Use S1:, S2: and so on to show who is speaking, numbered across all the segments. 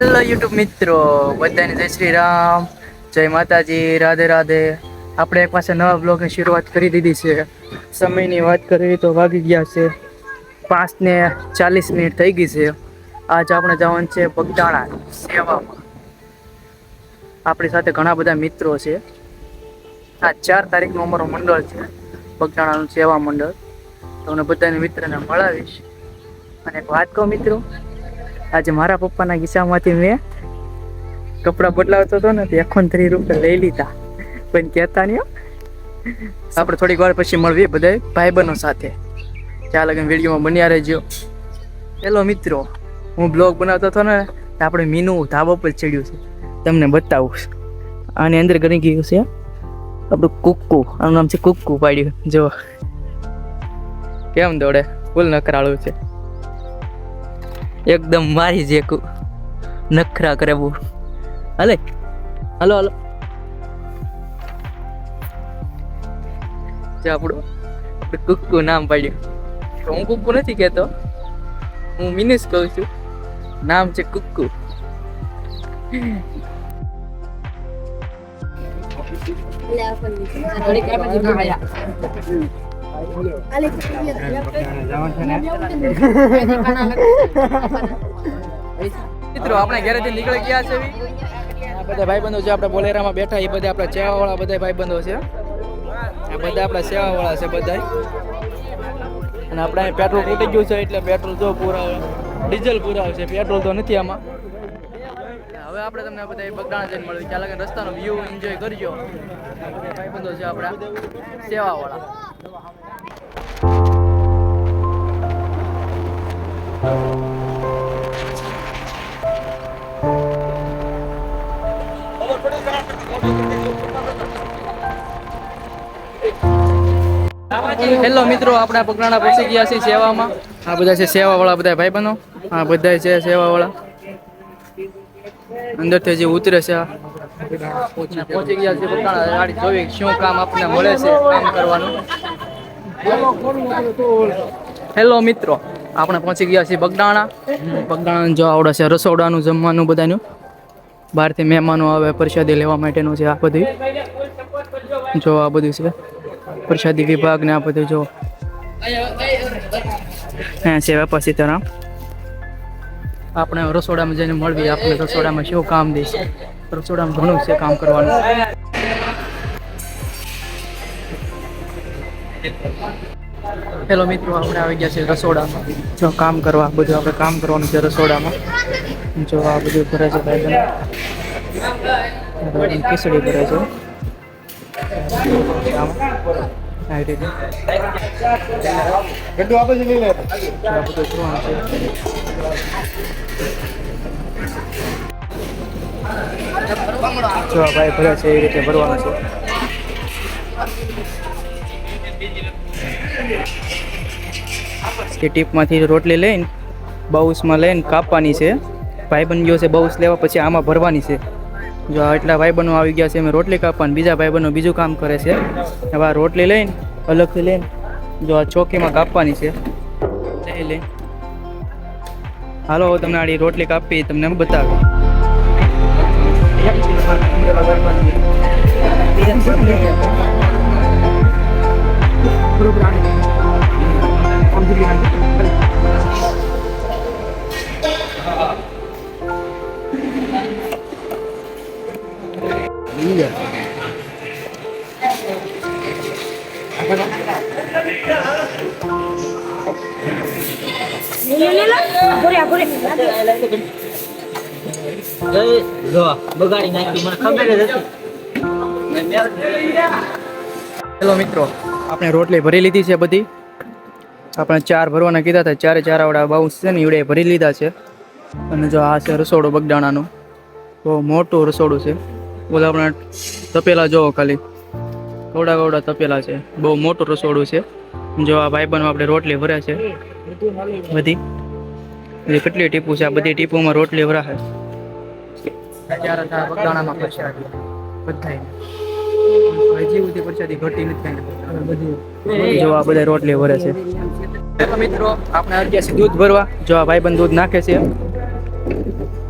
S1: Hello YouTube મિત્રો, બધાને જય શ્રી રામ, જય માતાજી, રાધે રાધે. આપણે એક પાસે નવા બ્લોગની શરૂઆત કરી દીધી છે. સમયની વાત કરીએ તો વાગી ગયા છે 5:40 થઈ ગઈ છે. આજ આપણે જવાનું છે બગદાણા સેવામાં. આપણી સાથે ઘણા બધા મિત્રો છે. આ 4 તારીખનું અમારું મંડળ છે, બગદાણાનું સેવા મંડળ. તમને બધાને મિત્રને મળાવીશ. અને એક વાત કહું મિત્રો, આજે મારા પપ્પાના ખિસ્સામાંથી મેં કપડાં બદલાવતો હતો ને, 31 રૂપિયા લઈ લીધા. પણ કહેતા નહીં. આપણે થોડીક વાર પછી મળીએ બધા ભાઈબંધો સાથે. ત્યાં લગન વિડીયોમાં બન્યા રહેજો. હેલો મિત્રો, હું બ્લોગ બનાવતો હતો ને, આપણે મીનુ ધાબા પર ચડ્યું છે. તમને બતાવું. આની અંદર કરી ગયું છે આપણું કુક્કુ. આનું નામ છે કુક્કુ પાડ્યું. જો કેમ દોડે, ફૂલ નકરાળું છે એકદમ. મારી જે નખરા કરે બહુ. હાલે હાલો હાલો. જે આપણું કુક્કુ નામ પાડ્યું. હું કુક્કુ નથી કહેતો, હું મિનિસ કહું છું. નામ છે કુક્કુ. મિત્રો આપણે ઘરેથી નીકળી ગયા છે. બધા ભાઈબંધો છે આપણે બોલેરામાં બેઠા, એ બધા આપણા સેવાવાળા બધા ભાઈબંધો છે. આ બધા આપણા સેવાવાળા છે બધા. અને આપણે અહીં પેટ્રોલ તૂટી ગયું છે એટલે પેટ્રોલ જો પુરાવે, ડીઝલ પુરાવે છે, પેટ્રોલ તો નથી આમાં. હવે આપણે તમને બધા બગદાણા જઈને મળીએ. ત્યાં લગન રસ્તાનો વ્યૂ એન્જોય કરજો. ભાઈબંધો છે આપણા સેવાવાળા. હેલો મિત્રો, આપણે બગદાણા પહોંચી ગયા છીએ સેવામાં. આ બધા છે સેવાવાળા બધા ભાઈબંધો. આ બધા છે સેવાવાળા. અંદરથી જે ઉતરે છે પહોંચી ગયા છે બગદાણા. ગાડી જોઈ શું કામ આપણને મળે છે કામ કરવાનું. હેલો મિત્રો, આપણે પહોંચી ગયા છીએ બગદાણા. બગદાણા જો આવડે છે રસોડાનું જમવાનું બધાનું. બહારથી મહેમાનો આવે પ્રસાદી લેવા માટેનું છે. આ બધું જો, આ બધું છે પ્રસાદી વિભાગ ને આ બધું જો. હા, સેવા પછી તરફ આપણે રસોડામાં જઈને મળવી. આપણે રસોડામાં શું કામ દઈશ, રસોડામાં ઘણું છે કામ કરવાનું. હેલો મિત્રો, આપણે આવી ગયા છે રસોડામાં. જો કામ કરવા, બધું આપણે કામ કરવાનું છે રસોડામાં. જો આ બધું ભરે છે ભાઈ, ખીચડી ભરે છે. જો ભાઈ ભરે છે એ રીતે ભરવાનું છે. એ ટીપમાંથી રોટલી લઈને બાઉસમાં લઈને કાપવાની છે. ભાઈબંધ ગયો છે બાઉસ લેવા, પછી આમાં ભરવાની છે. જો એટલા ભાઈબંધો આવી ગયા છે, અમે રોટલી કાપવાની. બીજા ભાઈબંધો બીજું કામ કરે છે. હવે આ રોટલી લઈને અલગથી લઈને જો આ ચોકીમાં કાપવાની છે. લઈ હાલો, તમને આડી રોટલી કાપી તમને બતાવી. હેલો મિત્રો, આપણે રોટલી ભરી લીધી છે બધી. આપણે 4 ભરવાના કીધા હતા, 4 આવડા બાઉન્સ છે ને એવડે ભરી લીધા છે. અને જો આ છે રસોડું બગદાણાનું. બહુ મોટું રસોડું છે. બોલો, આપણે તપેલા જોવો ખાલી, કવડા તપેલા છે. બહુ મોટું રસોડું છે. જો આ ભાઈબંધ આપણે રોટલી ભર્યા છે બધી. કેટલી ટીપું છે, આ બધી ટીપુમાં રોટલી ભરાશે. બગદાણામાં પ્રસાદી બધાય હજી સુધી પ્રસાદી ઘટી નથી. જો આ બધા રોટલી ભરે છે. મિત્રો આપણે આવી ગયા છે દૂધ ભરવા. જો આ ભાઈબંધ દૂધ નાખે છે.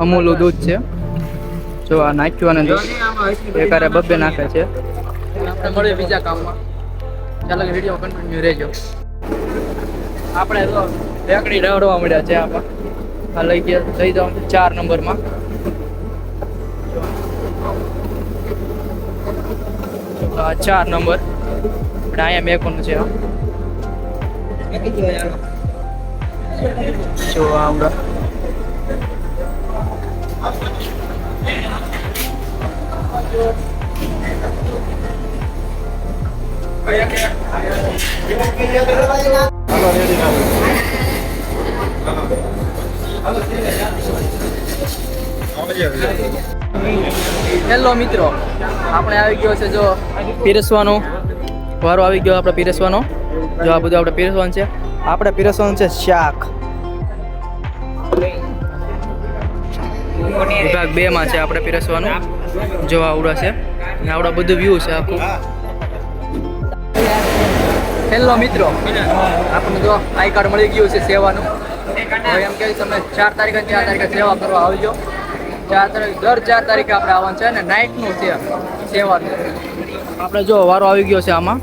S1: અમૂલનું દૂધ છે. જો આ નાખ્યું અને એકારે બબ્બે નાખે છે. આપણે મળીએ બીજા કામમાં. ચાલો વિડીયો કન્ટિન્યુ રહેજો. આપણે તો રેકડી રડવા મળ્યા છે આમાં. આ લઈ જાઉં 4 નંબરમાં. આ 4 નંબર આપણે અહીંયા મેકોનું છે. જો આવડા હેલો મિત્રો, આપણે આવી ગયો છે જો પીરસવાનો વારો આવી ગયો. આપણે પીરસવાનો જો આ બધું આપણે પીરસવાનું છે. આપણે પીરસવાનું છે શાક. વિભાગ 2 માં છે આપણે પીરસવાનું. જો આવડા છે ને આવડા બધું વ્યૂ છે આખું. હેલો મિત્રો, આપણે જો આઈ કાર્ડ મળી ગયું છે સેવાનું. હવે એમ કે તમે 4 તારીખે સેવા કરવા આવજો. 4 તારીખ દર 4 તારીખે આપણે આવવાનું છે ને નાઇટનું છે સેવાનું. આપણે જો વારો આવી ગયો છે આમાં.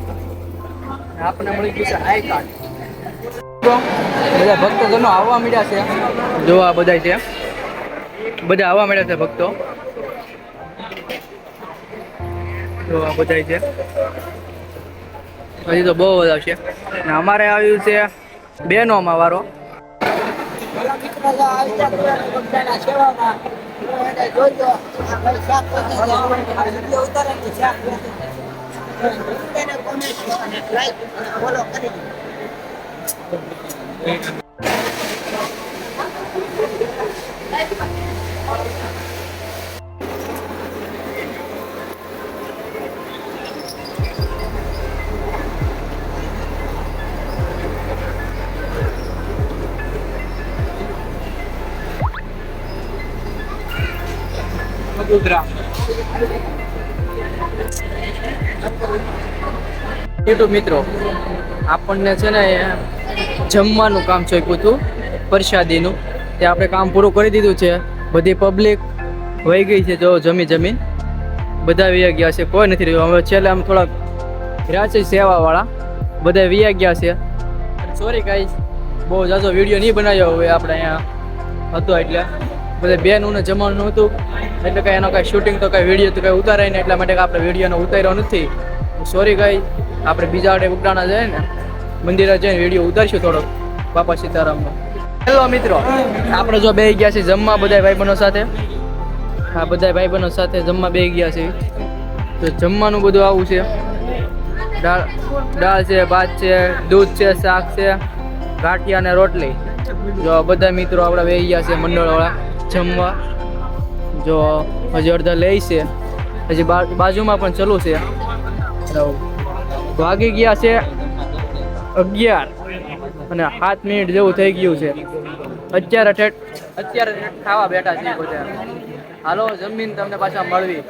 S1: આપણને મળી ગયું છે આઈ કાર્ડ. બધા ભક્તજનો આવવા મળ્યા છે. જો આ બધા છે, બધા આવવા મળ્યા છે ભક્તો. જો આ બધા છે, હજી તો બહુ બધા છે. ને અમારે આવ્યું છે 2 નોમાં વારો. યુટ્યુબ મિત્રો, આપણને છે ને જમવાનું કામ ચોખ્યું હતું પ્રસાદીનું. તે આપણે કામ પૂરું કરી દીધું છે. બધી પબ્લિક વહી ગઈ છે. જો જમીન બધા વયા ગયા છે, કોઈ નથી રહ્યું. હવે છેલ્લે આમ થોડાક રહ્યા છે સેવાવાળા, બધા વયા ગયા છે. સોરી ગાઈસ, બહુ જાજો વિડીયો નહીં બનાવ્યો. હવે આપણે અહીંયા હતો એટલે બધા બેનનું જમવાનું હતું એટલે કાંઈ એનો કાંઈ શૂટિંગ તો કાંઈ વિડીયો તો કાંઈ ઉતારાય ને એટલા માટે આપણે વિડીયોનો ઉતાર્યો નથી. સોરી ગાઈસ, આપણે બીજા આડે ઉગડાણા જાય ને મંદિરે જઈને વિડીયો ઉતારશું થોડોક બાપા સીતારામનો. હેલો મિત્રો, આપણે જો બેસી ગયા છીએ જમવા બધા ભાઈબંધો સાથે. આ બધા ભાઈબંધો સાથે જમવા બેસી ગયા છે. તો જમવાનું બધું આવું છે. દાળ છે, ભાત છે, દૂધ છે, શાક છે, ગાંઠિયા અને રોટલી. જો બધા મિત્રો આપણા બેસી ગયા છે મંડળવાળા જમવા. જો હજી અડધા લે છે, હજી બાજુમાં પણ ચાલુ છે. વાગી ગયા છે 11 અને 7 મિનિટ જેવું થઈ ગયું છે. અત્યારે ખાવા બેઠા છે બધા. હાલો જમીન તમને પાછા મળવી.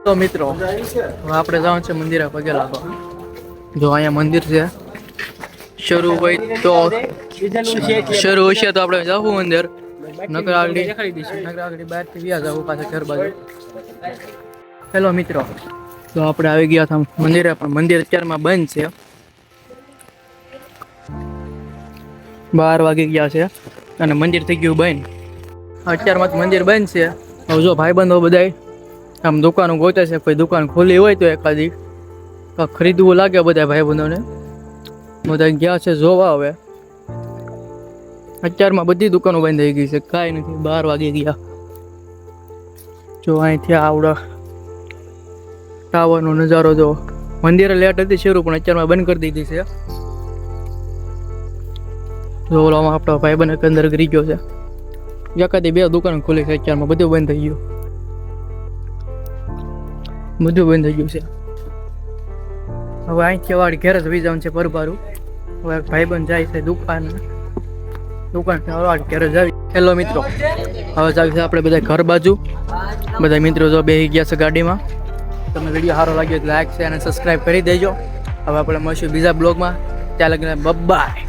S1: તો મિત્રો, આપણે જવાનું છે મંદિરે પગે લાગવા. જો અહીંયા મંદિર છે. શરૂ હોય તો શરૂ હશે તો આપણે જવું અંદર. નકર આગળ બહારથી વ્યા જવું પાછા ઘર બાજુ. હેલો મિત્રો, તો આપણે આવી ગયા હતા મંદિરે, પણ મંદિર અત્યારમાં બંધ છે. 12 વાગી ગયા છે અને મંદિર થઈ ગયું બંધ. અત્યારમાં મંદિર બંધ છે. હવે જો ભાઈબંધો બધા આમ દુકાનો ગોતે છે. કોઈ દુકાન ખુલ્લી હોય તો એકાદી ખરીદવું લાગે બધા ભાઈબંધોને. બધા ગયા છે જોવા. હવે અત્યારમાં બધી દુકાનો બંધ થઈ ગઈ છે, કાંઈ નથી. 12 વાગી ગયા. જો અહીંથી આવડા ટાવરનો નજારો જો. મંદિરે લેટ હતી શરૂ, પણ અત્યારમાં બંધ કરી દીધી છે. જો ઓલામાં આપણો ભાઈબંધ અંદર ગરી ગયો છે. એકાદી 2 દુકાન ખુલી છે અત્યારમાં. બધું બંધ થઈ ગયું, બધું બંધ થઈ ગયું છે. હવે અહીંથી વાળી ઘેર જ વી જવાનું છે પરબારું. હવે ભાઈબંધ જાય છે દુકાન ઘેર જ આવી. હેલો મિત્રો, હવે જાવી છે આપણે બધા ઘર બાજુ. બધા મિત્રો જો બેસી ગયા છે ગાડીમાં. તમને વિડીયો સારો લાગ્યો તો લાઈક, શેર અને સબસ્ક્રાઈબ કરી દેજો. હવે આપણે મળીશું બીજા બ્લોગમાં. ત્યાં લગીને બાય.